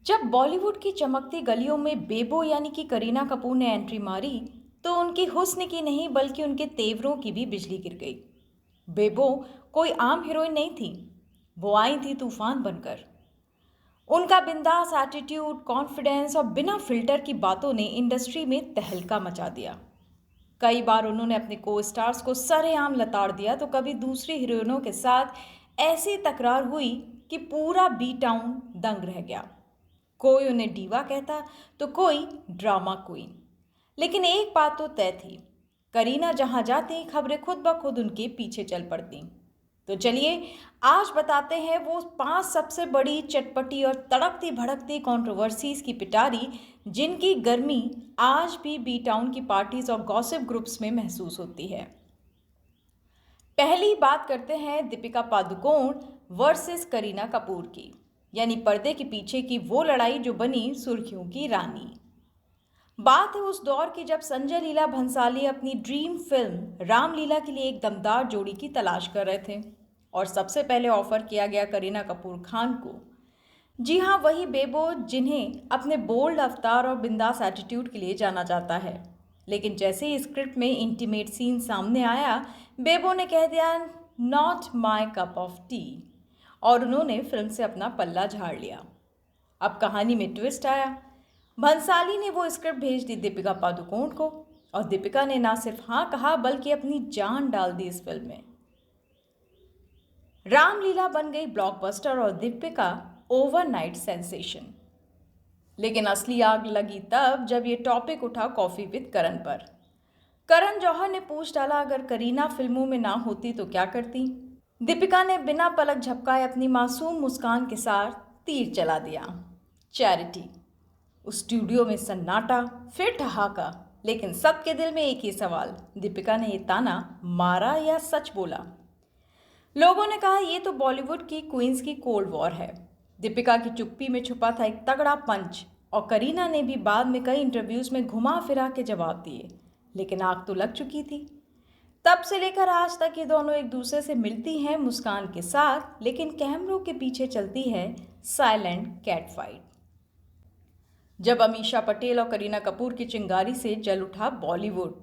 जब बॉलीवुड की चमकती गलियों में बेबो यानी कि करीना कपूर ने एंट्री मारी तो उनकी हुस्न की नहीं बल्कि उनके तेवरों की भी बिजली गिर गई। बेबो कोई आम हीरोइन नहीं थी। वो आई थी तूफान बनकर। उनका बिंदास एटीट्यूड, कॉन्फिडेंस और बिना फिल्टर की बातों ने इंडस्ट्री में तहलका मचा दिया। कई बार उन्होंने अपने को स्टार्स को सरेआम लताड़ दिया तो कभी दूसरी हीरोइनों के साथ ऐसी तकरार हुई कि पूरा बी टाउन दंग रह गया। कोई उन्हें डीवा कहता तो कोई ड्रामा क्वीन। लेकिन एक बात तो तय थी, करीना जहां जाती खबरें खुद ब खुद उनके पीछे चल पड़ती। तो चलिए आज बताते हैं वो 5 सबसे बड़ी चटपटी और तड़कती भड़कती कंट्रोवर्सीज की पिटारी जिनकी गर्मी आज भी बी टाउन की पार्टीज और गॉसिप ग्रुप्स में महसूस होती है। पहली बात करते हैं दीपिका पादुकोण वर्सेस करीना कपूर की, यानी पर्दे के पीछे की वो लड़ाई जो बनी सुर्खियों की रानी। बात है उस दौर की जब संजय लीला भंसाली अपनी ड्रीम फिल्म रामलीला के लिए एक दमदार जोड़ी की तलाश कर रहे थे और सबसे पहले ऑफर किया गया करीना कपूर खान को। जी हाँ, वही बेबो जिन्हें अपने बोल्ड अवतार और बिंदास एटीट्यूड के लिए जाना जाता है। लेकिन जैसे ही स्क्रिप्ट में इंटीमेट सीन सामने आया, बेबो ने कह दिया not my cup of T और उन्होंने फिल्म से अपना पल्ला झाड़ लिया। अब कहानी में ट्विस्ट आया। भंसाली ने वो स्क्रिप्ट भेज दी दीपिका पादुकोण को और दीपिका ने ना सिर्फ हाँ कहा बल्कि अपनी जान डाल दी इस फिल्म में। रामलीला बन गई ब्लॉकबस्टर और दीपिका ओवरनाइट सेंसेशन। लेकिन असली आग लगी तब जब ये टॉपिक उठा कॉफी विद करण पर। करण जौहर ने पूछ डाला, अगर करीना फिल्मों में ना होती तो क्या करती? दीपिका ने बिना पलक झपकाए अपनी मासूम मुस्कान के साथ तीर चला दिया, चैरिटी। उस स्टूडियो में सन्नाटा, फिर ठहाका, लेकिन सबके दिल में एक ही सवाल, दीपिका ने ये ताना मारा या सच बोला? लोगों ने कहा ये तो बॉलीवुड की क्वींस की कोल्ड वॉर है। दीपिका की चुप्पी में छुपा था एक तगड़ा पंच और करीना ने भी बाद में कई इंटरव्यूज में घुमा फिरा के जवाब दिए, लेकिन आग तो लग चुकी थी। तब से लेकर आज तक ये दोनों एक दूसरे से मिलती हैं मुस्कान के साथ, लेकिन कैमरों के पीछे चलती है साइलेंट कैट फाइट। जब अमीषा पटेल और करीना कपूर की चिंगारी से जल उठा बॉलीवुड।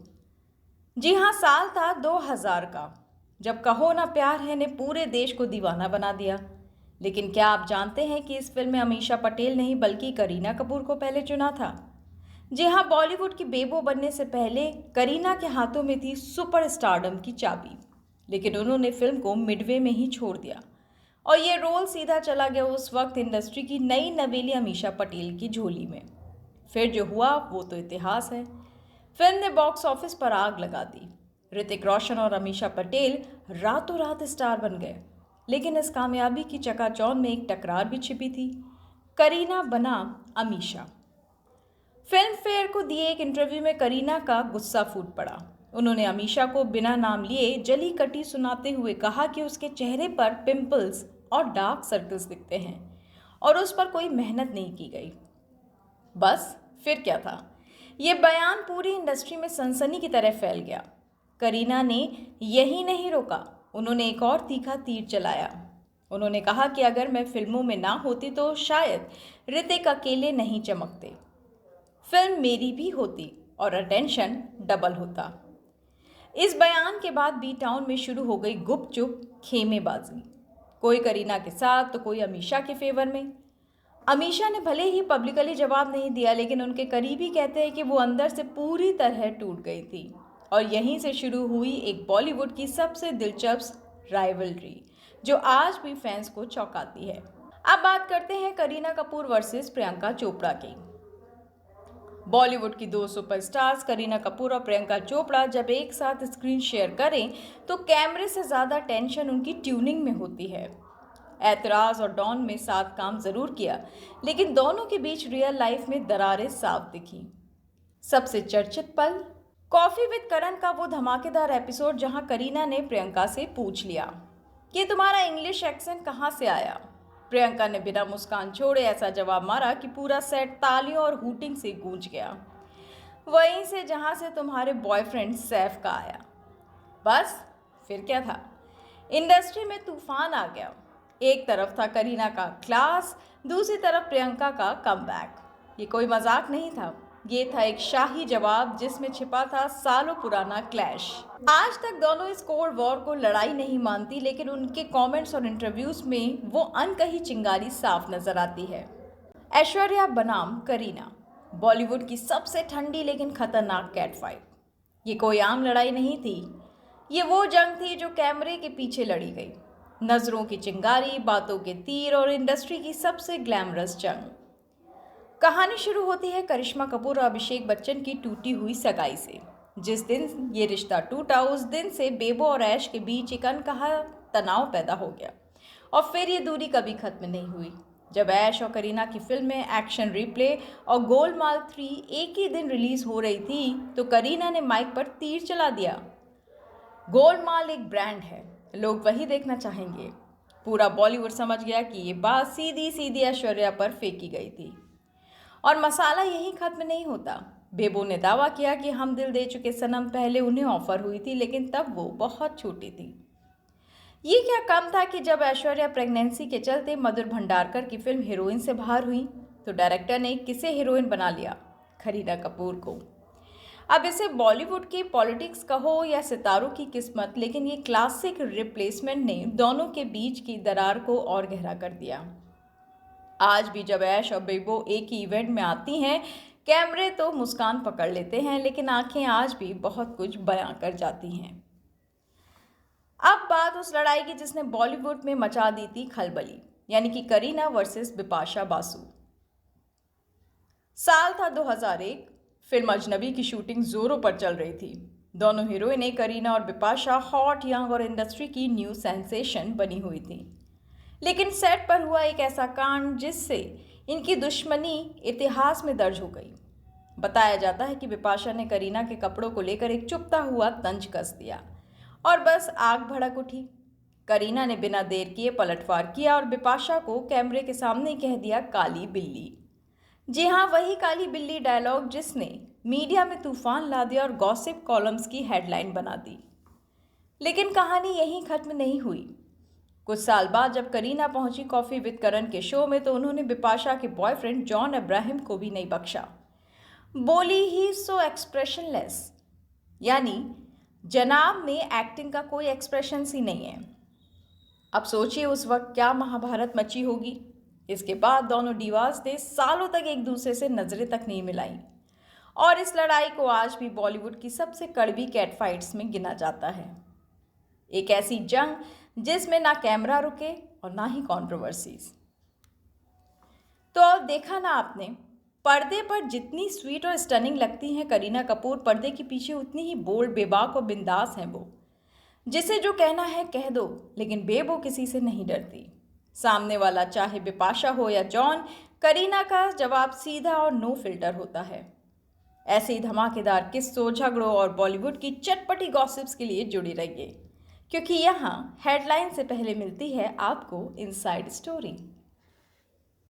जी हाँ, साल था 2000 का, जब कहो ना प्यार है ने पूरे देश को दीवाना बना दिया। लेकिन क्या आप जानते हैं कि इस फिल्म में अमीषा पटेल नहीं बल्कि करीना कपूर को पहले चुना था? जी हाँ, बॉलीवुड की बेबो बनने से पहले करीना के हाथों में थी सुपर स्टारडम की चाबी, लेकिन उन्होंने फिल्म को मिडवे में ही छोड़ दिया और ये रोल सीधा चला गया उस वक्त इंडस्ट्री की नई नवेली अमीषा पटेल की झोली में। फिर जो हुआ वो तो इतिहास है। फिल्म ने बॉक्स ऑफिस पर आग लगा दी। ऋतिक रोशन और अमीषा पटेल रातों रात स्टार बन गए, लेकिन इस कामयाबी की चकाचौंध में एक टकरार भी छिपी थी। करीना बना अमीषा। फिल्म फेयर को दिए एक इंटरव्यू में करीना का गुस्सा फूट पड़ा। उन्होंने अमीषा को बिना नाम लिए जली कटी सुनाते हुए कहा कि उसके चेहरे पर पिंपल्स और डार्क सर्कल्स दिखते हैं और उस पर कोई मेहनत नहीं की गई। बस फिर क्या था, ये बयान पूरी इंडस्ट्री में सनसनी की तरह फैल गया। करीना ने यही नहीं रोका, उन्होंने एक और तीखा तीर चलाया। उन्होंने कहा कि अगर मैं फिल्मों में ना होती तो शायद ऋतिक अकेले नहीं चमकते, फिल्म मेरी भी होती और अटेंशन डबल होता। इस बयान के बाद बी टाउन में शुरू हो गई गुपचुप खेमेबाजी, कोई करीना के साथ तो कोई अमीषा के फेवर में। अमीषा ने भले ही पब्लिकली जवाब नहीं दिया, लेकिन उनके करीबी कहते हैं कि वो अंदर से पूरी तरह टूट गई थी और यहीं से शुरू हुई एक बॉलीवुड की सबसे दिलचस्प राइवलरी जो आज भी फैंस को चौंकाती है। अब बात करते हैं करीना कपूर वर्सेस प्रियंका चोपड़ा की। बॉलीवुड की दो सुपरस्टार्स करीना कपूर और प्रियंका चोपड़ा जब एक साथ स्क्रीन शेयर करें तो कैमरे से ज़्यादा टेंशन उनकी ट्यूनिंग में होती है। ऐतराज और डॉन में साथ काम जरूर किया, लेकिन दोनों के बीच रियल लाइफ में दरारें साफ दिखी। सबसे चर्चित पल कॉफी विद करण का वो धमाकेदार एपिसोड जहां करीना ने प्रियंका से पूछ लिया कि तुम्हारा इंग्लिश एक्सेंट कहाँ से आया। प्रियंका ने बिना मुस्कान छोड़े ऐसा जवाब मारा कि पूरा सेट तालियों और हूटिंग से गूंज गया, वहीं से जहां से तुम्हारे बॉयफ्रेंड सैफ का आया। बस फिर क्या था, इंडस्ट्री में तूफान आ गया। एक तरफ था करीना का क्लास, दूसरी तरफ प्रियंका का कमबैक। ये कोई मजाक नहीं था, ये था एक शाही जवाब जिसमें छिपा था सालों पुराना क्लैश। आज तक दोनों इस कोल्ड वॉर को लड़ाई नहीं मानती, लेकिन उनके कमेंट्स और इंटरव्यूज में वो अनकही चिंगारी साफ नजर आती है। ऐश्वर्या बनाम करीना, बॉलीवुड की सबसे ठंडी लेकिन खतरनाक कैट फाइट। ये कोई आम लड़ाई नहीं थी, ये वो जंग थी जो कैमरे के पीछे लड़ी गई। नजरों की चिंगारी, बातों के तीर और इंडस्ट्री की सबसे ग्लैमरस जंग। कहानी शुरू होती है करिश्मा कपूर और अभिषेक बच्चन की टूटी हुई सगाई से। जिस दिन ये रिश्ता टूटा, उस दिन से बेबो और ऐश के बीच एक अनकहा तनाव पैदा हो गया, और फिर ये दूरी कभी खत्म नहीं हुई। जब ऐश और करीना की फिल्में एक्शन रिप्ले और गोलमाल 3 एक ही दिन रिलीज हो रही थी, तो करीना ने माइक पर तीर चला दिया। गोलमाल एक ब्रांड है, लोग वही देखना चाहेंगे। पूरा बॉलीवुड समझ गया कि ये बात सीधी सीधी ऐश्वर्या पर फेंकी गई थी। और मसाला यही खत्म नहीं होता। बेबो ने दावा किया कि हम दिल दे चुके सनम पहले उन्हें ऑफर हुई थी, लेकिन तब वो बहुत छोटी थी। ये क्या कम था कि जब ऐश्वर्या प्रेगनेंसी के चलते मधुर भंडारकर की फिल्म हीरोइन से बाहर हुई, तो डायरेक्टर ने किसे हीरोइन बना लिया? करीना कपूर को। अब इसे बॉलीवुड की पॉलिटिक्स कहो या सितारों की किस्मत, लेकिन ये क्लासिक रिप्लेसमेंट ने दोनों के बीच की दरार को और गहरा कर दिया। आज भी जब ऐश और बेबो एक ही इवेंट में आती हैं, कैमरे तो मुस्कान पकड़ लेते हैं, लेकिन आंखें आज भी बहुत कुछ बयां कर जाती हैं। अब बात उस लड़ाई की जिसने बॉलीवुड में मचा दी थी खलबली, यानी कि करीना वर्सेस बिपाशा बासु। साल था 2001। फिल्म अजनबी की शूटिंग जोरों पर चल रही थी। दोनों हीरोइनें करीना और बिपाशा हॉट, यंग और इंडस्ट्री की न्यू सेंसेशन बनी हुई थी। लेकिन सेट पर हुआ एक ऐसा कांड जिससे इनकी दुश्मनी इतिहास में दर्ज हो गई। बताया जाता है कि बिपाशा ने करीना के कपड़ों को लेकर एक चुभता हुआ तंज कस दिया और बस आग भड़क उठी। करीना ने बिना देर किए पलटवार किया और बिपाशा को कैमरे के सामने कह दिया काली बिल्ली। जी हाँ, वही काली बिल्ली डायलॉग जिसने मीडिया में तूफान ला दिया और गॉसिप कॉलम्स की हेडलाइन बना दी। लेकिन कहानी यहीं खत्म नहीं हुई। कुछ साल बाद जब करीना पहुंची कॉफी विद करण के शो में, तो उन्होंने बिपाशा के बॉयफ्रेंड जॉन अब्राहम को भी नहीं बख्शा। बोली ही सो एक्सप्रेशनलेस, यानी जनाब में एक्टिंग का कोई एक्सप्रेशन ही नहीं है। अब सोचिए उस वक्त क्या महाभारत मची होगी। इसके बाद दोनों डिवास ने सालों तक एक दूसरे से नजरें तक नहीं मिलाई, और इस लड़ाई को आज भी बॉलीवुड की सबसे कड़वी कैट फाइट्स में गिना जाता है। एक ऐसी जंग जिसमें ना कैमरा रुके और ना ही कंट्रोवर्सीज। तो अब देखा ना आपने, पर्दे पर जितनी स्वीट और स्टनिंग लगती हैं करीना कपूर, पर्दे के पीछे उतनी ही बोल्ड, बेबाक और बिंदास हैं वो। जिसे जो कहना है कह दो, लेकिन बेबो किसी से नहीं डरती। सामने वाला चाहे बिपाशा हो या जॉन, करीना का जवाब सीधा और नो फिल्टर होता है। ऐसे ही धमाकेदार किस्सों, झगड़ों और बॉलीवुड की चटपटी गॉसिप्स के लिए जुड़ी रहिए, क्योंकि यहाँ हेडलाइन से पहले मिलती है आपको इनसाइड स्टोरी।